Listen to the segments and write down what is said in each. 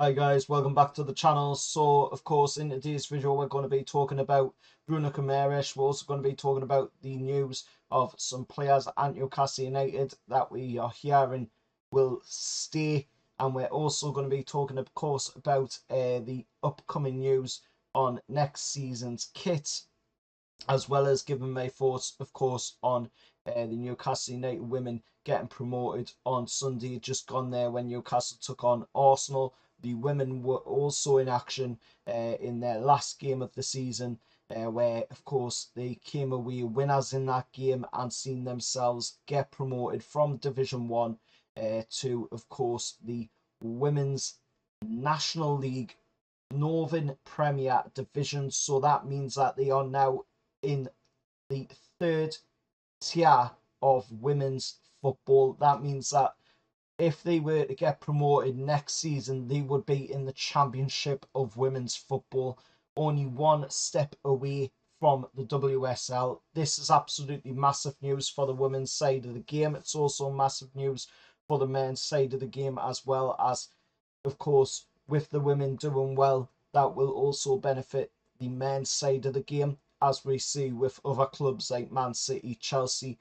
Hi guys, welcome back to the channel. So, of course, in today's video, we're going to be talking about Bruno Guimaraes. We're also going to be talking about the news of some players at Newcastle United that we are hearing will stay. And we're also going to be talking, of course, about the upcoming news on next season's kit, as well as giving my thoughts, of course, on the Newcastle United women getting promoted on Sunday. Just gone there when Newcastle took on Arsenal. The women were also in action in their last game of the season, where, of course, they came away winners in that game and seen themselves get promoted from Division 1 to, of course, the Women's National League Northern Premier Division. So that means that they are now in the third tier of women's football. That means that if they were to get promoted next season, they would be in the championship of women's football, only one step away from the WSL. This is absolutely massive news for the women's side of the game. It's also massive news for the men's side of the game, as well as, of course, with the women doing well, that will also benefit the men's side of the game, as we see with other clubs like Man City, Chelsea,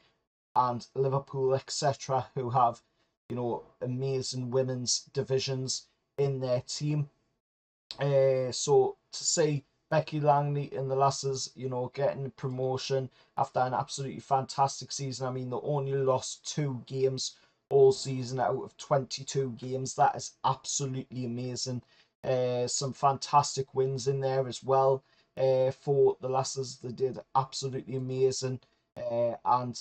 and Liverpool, etc., who have, amazing women's divisions in their team. So to see Becky Langley and the lasses, getting promotion after an absolutely fantastic season. I mean, they only lost 2 games all season out of 22 games. That is absolutely amazing. Some fantastic wins in there as well. For the lasses, they did absolutely amazing. And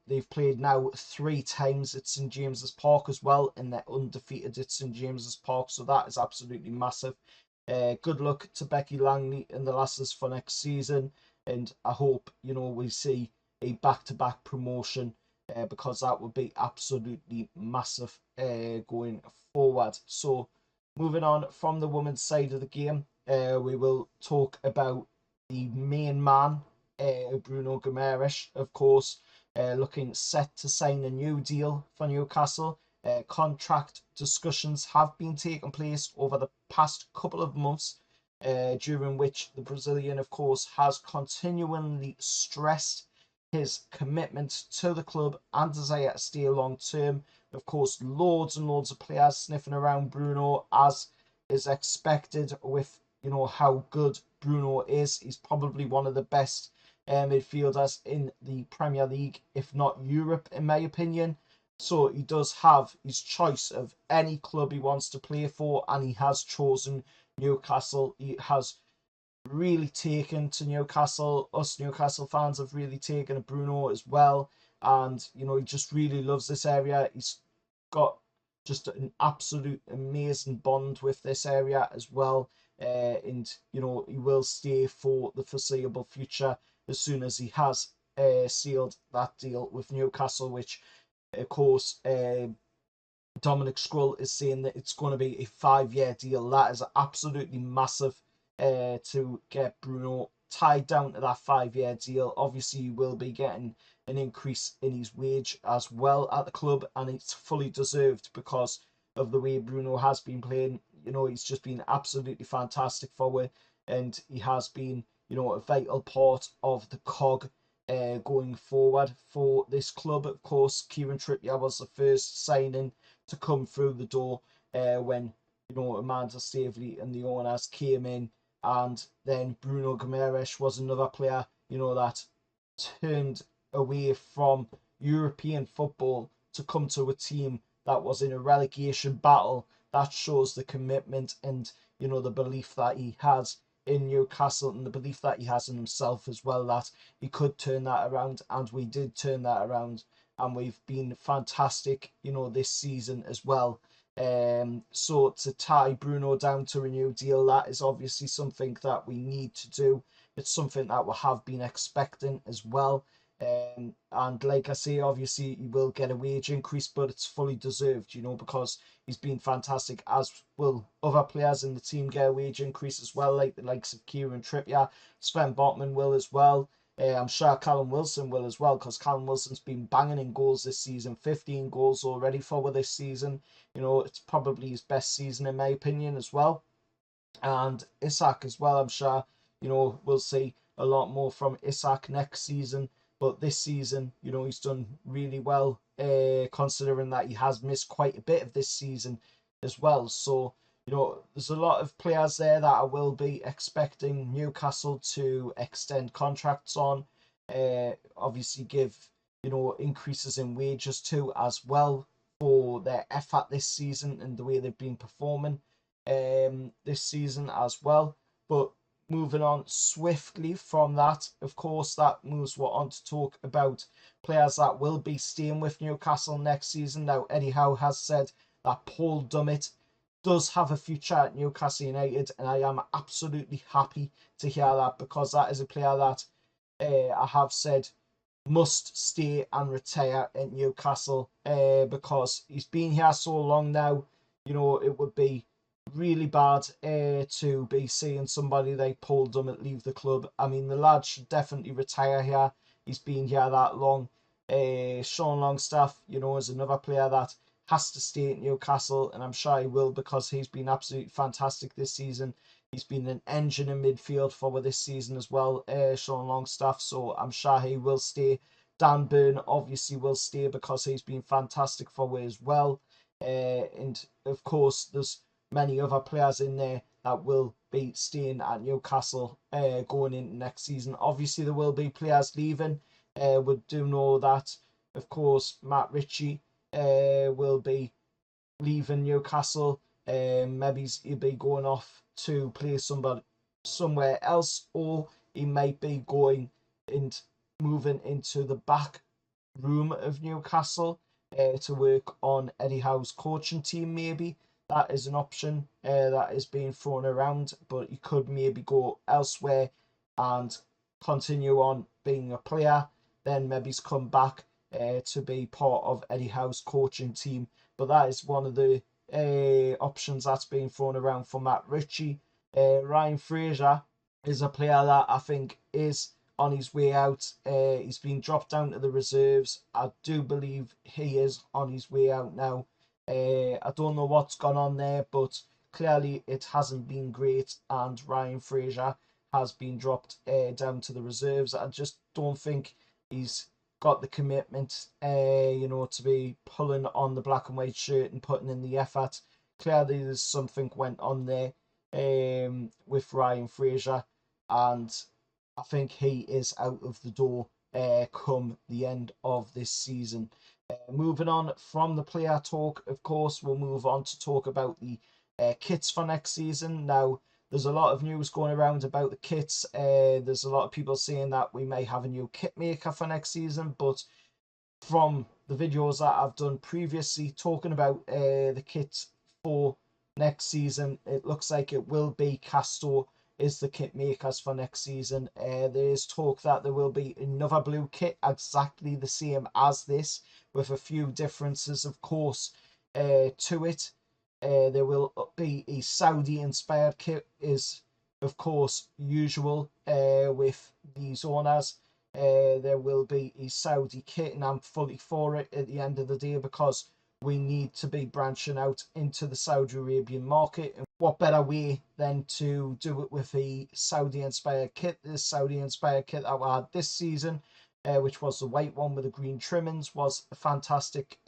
they've played now 3 times at St James's Park as well, and they're undefeated at St James's Park, so that is absolutely massive. Good luck to Becky Langley and the lasses for next season, and I hope we see a back-to-back promotion, because that would be absolutely massive going forward. So moving on from the women's side of the game, we will talk about the main man, Bruno Guimaraes, of course, looking set to sign a new deal for Newcastle. Contract discussions have been taking place over the past couple of months, during which the Brazilian, of course, has continually stressed his commitment to the club and desire to stay long term. Of course, loads and loads of players sniffing around Bruno, as is expected with how good Bruno is. He's probably one of the best midfielders in the Premier League, if not Europe, in my opinion. So he does have his choice of any club he wants to play for, and he has chosen Newcastle. He has really taken to Newcastle. Us Newcastle fans have really taken to Bruno as well. And, he just really loves this area. He's got just an absolute amazing bond with this area as well. And, he will stay for the foreseeable future as soon as he has sealed that deal with Newcastle, which, of course, Dominic Skrull is saying that it's going to be a 5-year deal. That is absolutely massive to get Bruno tied down to that 5-year deal. Obviously, he will be getting an increase in his wage as well at the club, and it's fully deserved because of the way Bruno has been playing. He's just been absolutely fantastic forward, and he has been, a vital part of the cog going forward for this club. Of course, Kieran Trippier was the first signing to come through the door when Amanda Staveley and the owners came in, and then Bruno Guimaraes was another player that turned away from European football to come to a team that was in a relegation battle. That shows the commitment and the belief that he has in Newcastle, and the belief that he has in himself as well, that he could turn that around, and we did turn that around, and we've been fantastic this season as well. So to tie Bruno down to a new deal, that is obviously something that we need to do. It's something that we have been expecting as well. And like I say, obviously he will get a wage increase, but it's fully deserved, because he's been fantastic, as will other players in the team get a wage increase as well, like the likes of Kieran Trippier. Sven Botman will as well. I'm sure Callum Wilson will as well, because Callum Wilson's been banging in goals this season, 15 goals already for this season. You know, it's probably his best season in my opinion as well. And Isak as well, I'm sure, you know, we'll see a lot more from Isak next season. But this season, you know, he's done really well, considering that he has missed quite a bit of this season as well. So, you know, there's a lot of players there that I will be expecting Newcastle to extend contracts on. Obviously give, you know, increases in wages too as well for their effort this season and the way they've been performing this season as well. But moving on swiftly from that, of course, that moves what on to talk about players that will be staying with Newcastle next season. Now, Eddie Howe has said that Paul Dummett does have a future at Newcastle United, and I am absolutely happy to hear that, because that is a player that I have said must stay and retire at Newcastle, because he's been here so long now. You know, it would be really bad to be seeing somebody like Paul Dummett leave the club. I mean, the lad should definitely retire here. He's been here that long. Sean Longstaff, you know, is another player that has to stay at Newcastle, and I'm sure he will, because he's been absolutely fantastic this season. He's been an engine in midfield for this season as well, Sean Longstaff, so I'm sure he will stay. Dan Burn obviously will stay because he's been fantastic for as well. And of course, there's many other players in there that will be staying at Newcastle going into next season. Obviously, there will be players leaving. We do know that, of course, Matt Ritchie will be leaving Newcastle. Maybe he'll be going off to play somewhere else, or he might be going and moving into the back room of Newcastle to work on Eddie Howe's coaching team. Maybe that is an option that is being thrown around, but he could maybe go elsewhere and continue on being a player. Then maybe he's come back to be part of Eddie Howe's coaching team. But that is one of the options that's being thrown around for Matt Ritchie. Ryan Fraser is a player that I think is on his way out. He's been dropped down to the reserves. I do believe he is on his way out now. I don't know what's gone on there, but clearly it hasn't been great, and Ryan Fraser has been dropped down to the reserves. I just don't think he's got the commitment, you know, to be pulling on the black and white shirt and putting in the effort. Clearly, there's something went on there with Ryan Fraser, and I think he is out of the door come the end of this season. Moving on from the player talk, of course, we'll move on to talk about the kits for next season. Now, there's a lot of news going around about the kits. There's a lot of people saying that we may have a new kit maker for next season, but from the videos that I've done previously talking about the kit for next season, it looks like it will be Castor is the kit makers for next season. There is talk that there will be another blue kit exactly the same as this, with a few differences, of course, to it. There will be a Saudi inspired kit, is of course usual with these owners. There will be a Saudi kit, and I'm fully for it at the end of the day, because we need to be branching out into the Saudi Arabian market. And what better way than to do it with a Saudi inspired kit? This Saudi inspired kit that we had this season, which was the white one with the green trimmings, was a fantastic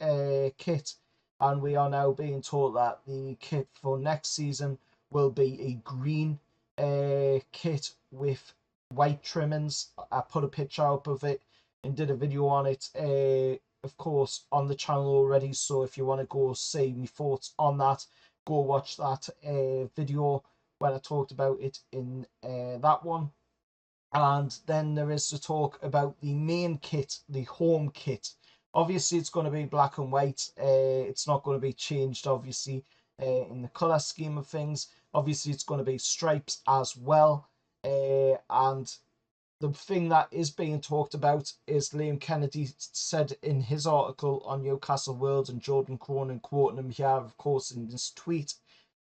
kit. And we are now being told that the kit for next season will be a green kit with white trimmings. I put a picture up of it and did a video on it, of course, on the channel already. So if you want to go see my thoughts on that, go watch that video when I talked about it in that one. And then there is the talk about the main kit, the home kit. Obviously, it's going to be black and white. It's not going to be changed, obviously, in the colour scheme of things. Obviously, it's going to be stripes as well. And the thing that is being talked about is Liam Kennedy said in his article on Newcastle World, and Jordan Cronin quoting him here, of course, in this tweet,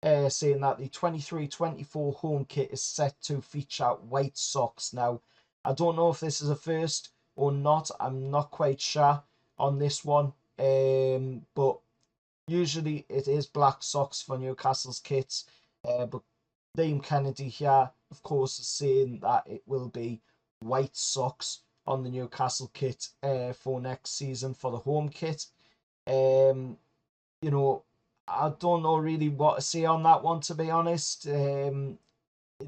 saying that the 23-24 home kit is set to feature white socks. Now, I don't know if this is a first or not. I'm not quite sure on this one. But usually it is black socks for Newcastle's kits. But Liam Kennedy here, of course, is saying that it will be white socks on the Newcastle kit for next season for the home kit. Um, you know, I don't know really what to say on that one, to be honest. It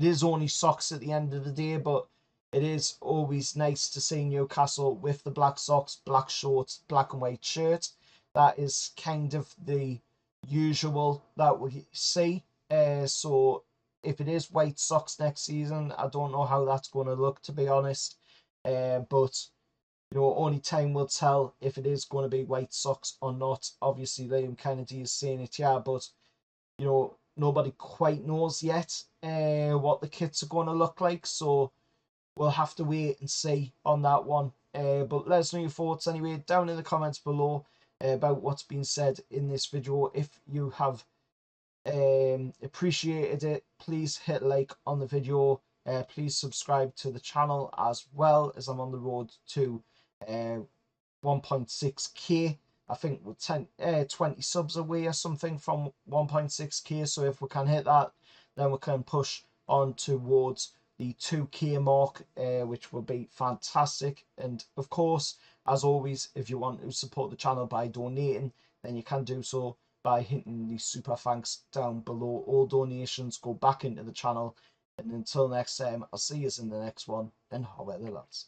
is only socks at the end of the day, but it is always nice to see Newcastle with the black socks, black shorts, black and white shirt. That is kind of the usual that we see. So if it is white socks next season, I don't know how that's going to look, to be honest. But only time will tell if it is going to be white socks or not. Obviously, Liam Kennedy is saying it, yeah, but nobody quite knows yet what the kits are going to look like. So we'll have to wait and see on that one. But let us know your thoughts anyway down in the comments below about what's been said in this video. If you have appreciated it, please hit like on the video. Please subscribe to the channel as well, as I'm on the road to 1.6k. I think we're 20 subs away or something from 1.6k. So if we can hit that, then we can push on towards the 2k mark, which will be fantastic. And of course, as always, if you want to support the channel by donating, then you can do so by hitting the super thanks down below. All donations go back into the channel. And until next time, I'll see you in the next one. And how about the lads?